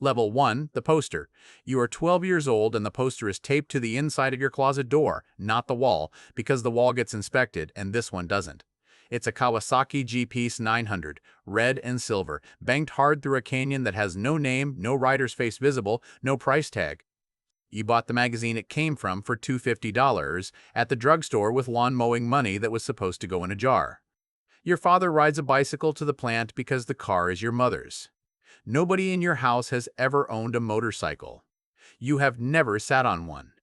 Level 1, the poster. You are 12 years old and the poster is taped to the inside of your closet door, not the wall, because the wall gets inspected and this one doesn't. It's a Kawasaki G-Piece 900, red and silver, banked hard through a canyon that has no name, no rider's face visible, no price tag. You bought the magazine it came from for $250 at the drugstore with lawn mowing money that was supposed to go in a jar. Your father rides a bicycle to the plant because the car is your mother's. Nobody in your house has ever owned a motorcycle. You have never sat on one.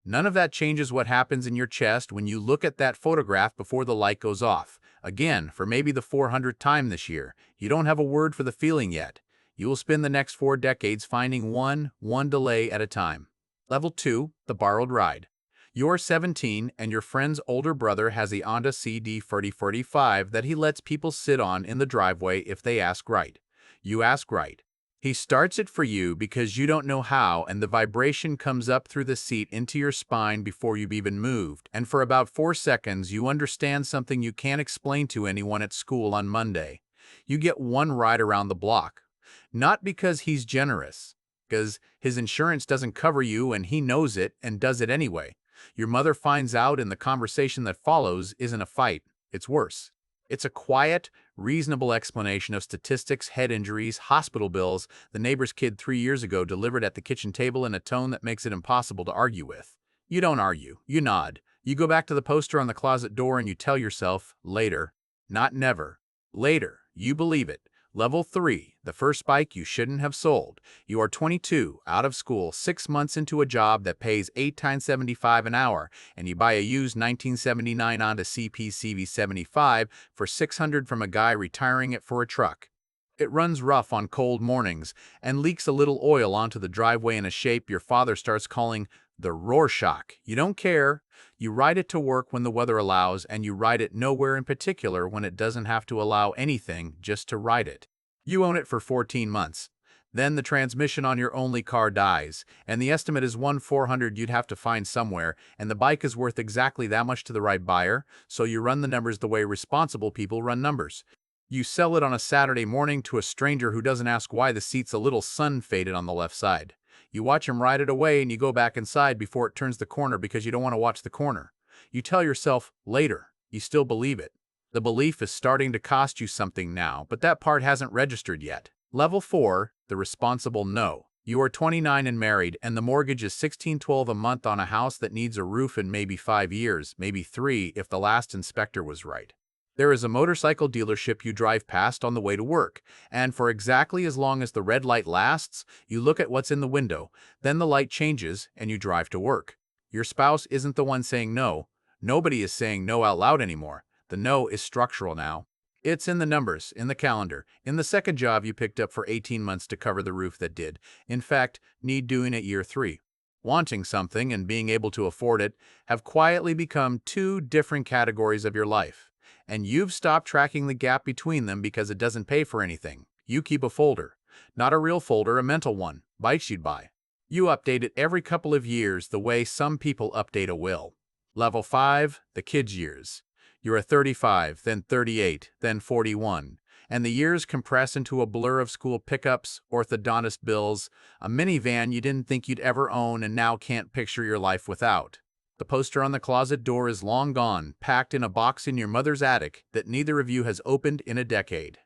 None of that changes what happens in your chest when you look at that photograph before the light goes off. Again, for maybe the 400th time this year, you don't have a word for the feeling yet. You will spend the next 4 decades finding one delay at a time. Level 2, the borrowed ride. You're 17 and your friend's older brother has a Honda CB350 that he lets people sit on in the driveway if they ask right. You ask right. He starts it for you because you don't know how, and the vibration comes up through the seat into your spine before you've even moved. And for about 4 seconds, you understand something you can't explain to anyone at school on Monday. You get one ride around the block. Not because he's generous, because his insurance doesn't cover you and he knows it and does it anyway. Your mother finds out and the conversation that follows isn't a fight. It's worse. It's a quiet, reasonable explanation of statistics, head injuries, hospital bills the neighbor's kid 3 years ago delivered at the kitchen table in a tone that makes it impossible to argue with. You don't argue. You nod. You go back to the poster on the closet door and you tell yourself, later. Not never. Later. You believe it. Level 3, the first bike you shouldn't have sold. You are 22, out of school, 6 months into a job that pays $8.75 an hour, and you buy a used 1979 Honda CB350 for $600 from a guy retiring it for a truck. It runs rough on cold mornings and leaks a little oil onto the driveway in a shape your father starts calling the Rorschach. You don't care. You ride it to work when the weather allows, and you ride it nowhere in particular when it doesn't have to allow anything, just to ride it. You own it for 14 months. Then the transmission on your only car dies, and the estimate is $1,400 you'd have to find somewhere, and the bike is worth exactly that much to the right buyer, so you run the numbers the way responsible people run numbers. You sell it on a Saturday morning to a stranger who doesn't ask why the seat's a little sun-faded on the left side. You watch him ride it away and you go back inside before it turns the corner because you don't want to watch the corner. You tell yourself, later. You still believe it. The belief is starting to cost you something now, but that part hasn't registered yet. Level 4, the responsible no. You are 29 and married, and the mortgage is $16.12 a month on a house that needs a roof in maybe 5 years, maybe 3 if the last inspector was right. There is a motorcycle dealership you drive past on the way to work, and for exactly as long as the red light lasts, you look at what's in the window, then the light changes and you drive to work. Your spouse isn't the one saying no. Nobody is saying no out loud anymore. The no is structural now. It's in the numbers, in the calendar, in the second job you picked up for 18 months to cover the roof that did, in fact, need doing at year 3. Wanting something and being able to afford it have quietly become 2 different categories of your life. And you've stopped tracking the gap between them because it doesn't pay for anything. You keep a folder. Not a real folder, a mental one. Bikes you'd buy. You update it every couple of years the way some people update a will. Level 5, the kids' years. You're 35, then 38, then 41. And the years compress into a blur of school pickups, orthodontist bills, a minivan you didn't think you'd ever own and now can't picture your life without. The poster on the closet door is long gone, packed in a box in your mother's attic that neither of you has opened in a decade.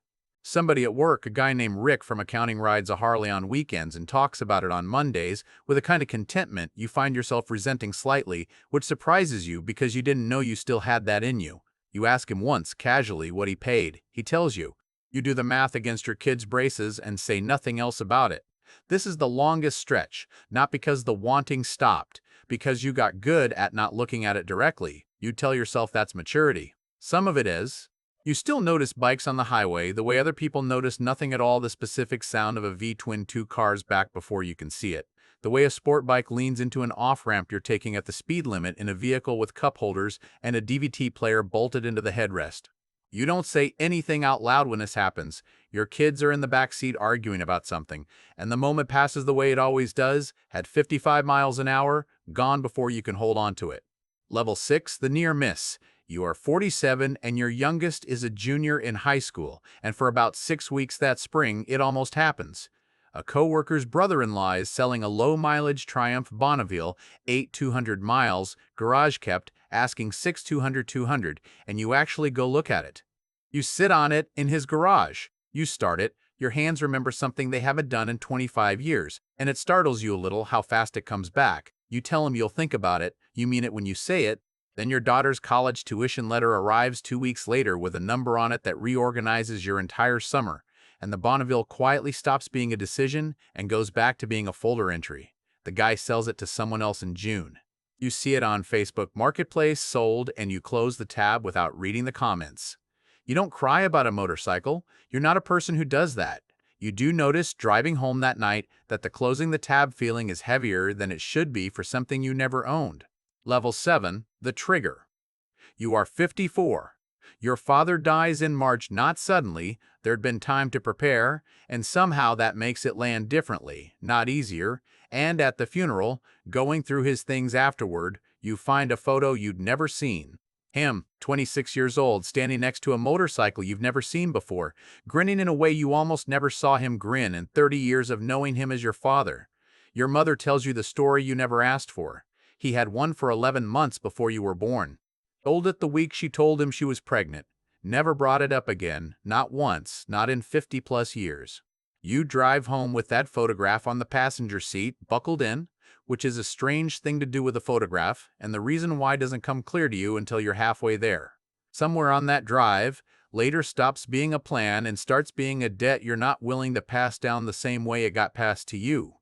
Somebody at work, a guy named Rick from accounting, rides a Harley on weekends and talks about it on Mondays with a kind of contentment you find yourself resenting slightly, which surprises you because you didn't know you still had that in you. You ask him once, casually, what he paid. He tells you. You do the math against your kid's braces and say nothing else about it. This is the longest stretch, not because the wanting stopped, because you got good at not looking at it directly. You tell yourself that's maturity. Some of it is. You still notice bikes on the highway the way other people notice nothing at all, the specific sound of a V-twin 2 cars back before you can see it. The way a sport bike leans into an off-ramp you're taking at the speed limit in a vehicle with cup holders and a DVD player bolted into the headrest. You don't say anything out loud when this happens. Your kids are in the back seat arguing about something, and the moment passes the way it always does, at 55 miles an hour, gone before you can hold on to it. Level 6, the near miss. You are 47 and your youngest is a junior in high school, and for about 6 weeks that spring, it almost happens. A coworker's brother-in-law is selling a low-mileage Triumph Bonneville, 200 miles, garage-kept, asking 200, and you actually go look at it. You sit on it in his garage. You start it. Your hands remember something they haven't done in 25 years, and it startles you a little how fast it comes back. You tell him you'll think about it. You mean it when you say it. Then your daughter's college tuition letter arrives 2 weeks later with a number on it that reorganizes your entire summer, and the Bonneville quietly stops being a decision and goes back to being a folder entry. The guy sells it to someone else in June. You see it on Facebook Marketplace, sold, and you close the tab without reading the comments. You don't cry about a motorcycle. You're not a person who does that. You do notice driving home that night that the closing the tab feeling is heavier than it should be for something you never owned. Level 7, the trigger. You are 54. Your father dies in March, not suddenly. There'd been time to prepare, and somehow that makes it land differently, not easier. And at the funeral, going through his things afterward, you find a photo you'd never seen. Him, 26 years old, standing next to a motorcycle you've never seen before, grinning in a way you almost never saw him grin in 30 years of knowing him as your father. Your mother tells you the story you never asked for. He had one for 11 months before you were born. Told it the week she told him she was pregnant. Never brought it up again, not once, not in 50-plus years. You drive home with that photograph on the passenger seat, buckled in, which is a strange thing to do with a photograph, and the reason why doesn't come clear to you until you're halfway there. Somewhere on that drive, later stops being a plan and starts being a debt you're not willing to pass down the same way it got passed to you.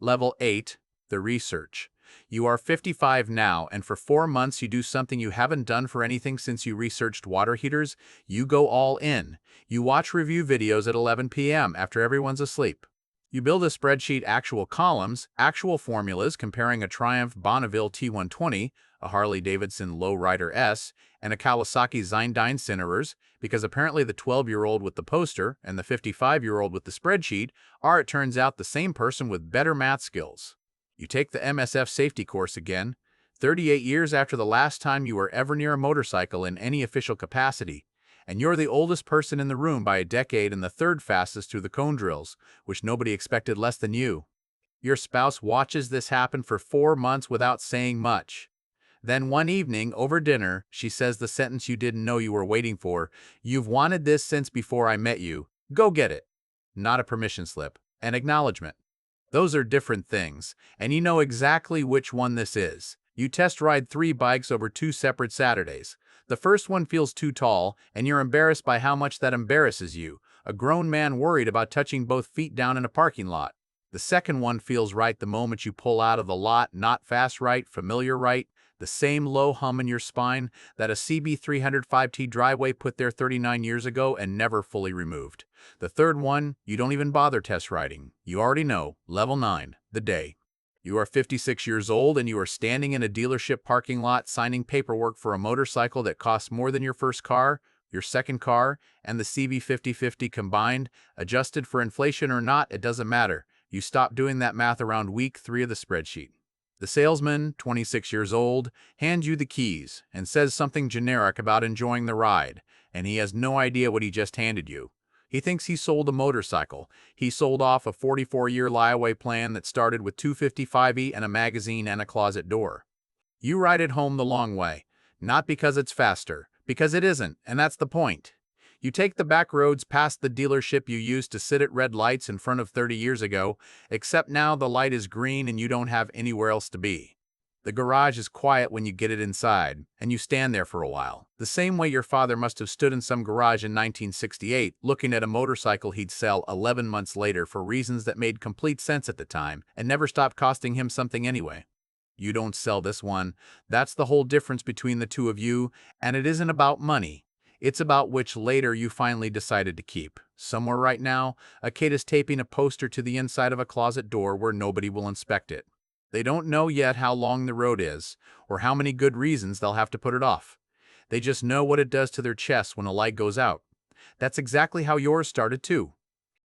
Level 8, the research. You are 55 now, and for 4 months you do something you haven't done for anything since you researched water heaters. You go all in. You watch review videos at 11 p.m. after everyone's asleep. You build a spreadsheet, actual columns, actual formulas comparing a Triumph Bonneville T120, a Harley-Davidson Lowrider S, and a Kawasaki Zindyne Cinerers, because apparently the 12-year-old with the poster and the 55-year-old with the spreadsheet are, it turns out, the same person with better math skills. You take the MSF safety course again, 38 years after the last time you were ever near a motorcycle in any official capacity, and you're the oldest person in the room by a decade and the third fastest through the cone drills, which nobody expected less than you. Your spouse watches this happen for 4 months without saying much. Then one evening, over dinner, she says the sentence you didn't know you were waiting for: "You've wanted this since before I met you. Go get it." Not a permission slip, an acknowledgement. Those are different things, and you know exactly which one this is. You test ride 3 bikes over 2 separate Saturdays. The first one feels too tall, and you're embarrassed by how much that embarrasses you, a grown man worried about touching both feet down in a parking lot. The second one feels right the moment you pull out of the lot, not fast right, familiar right, the same low hum in your spine that a CB350 driveway put there 39 years ago and never fully removed. The third one, you don't even bother test riding. You already know, level 9, the day. You are 56 years old and you are standing in a dealership parking lot signing paperwork for a motorcycle that costs more than your first car, your second car, and the CB350 combined. Adjusted for inflation or not, it doesn't matter. You stop doing that math around week 3 of the spreadsheet. The salesman, 26 years old, hands you the keys and says something generic about enjoying the ride, and he has no idea what he just handed you. He thinks he sold a motorcycle. He sold off a 44-year layaway plan that started with 255e and a magazine and a closet door. You ride it home the long way, not because it's faster, because it isn't, and that's the point. You take the back roads past the dealership you used to sit at red lights in front of 30 years ago, except now the light is green and you don't have anywhere else to be. The garage is quiet when you get it inside, and you stand there for a while, the same way your father must have stood in some garage in 1968 looking at a motorcycle he'd sell 11 months later for reasons that made complete sense at the time and never stopped costing him something anyway. You don't sell this one. That's the whole difference between the two of you, and it isn't about money. It's about which later you finally decided to keep. Somewhere right now, a kid is taping a poster to the inside of a closet door where nobody will inspect it. They don't know yet how long the road is, or how many good reasons they'll have to put it off. They just know what it does to their chest when a light goes out. That's exactly how yours started too.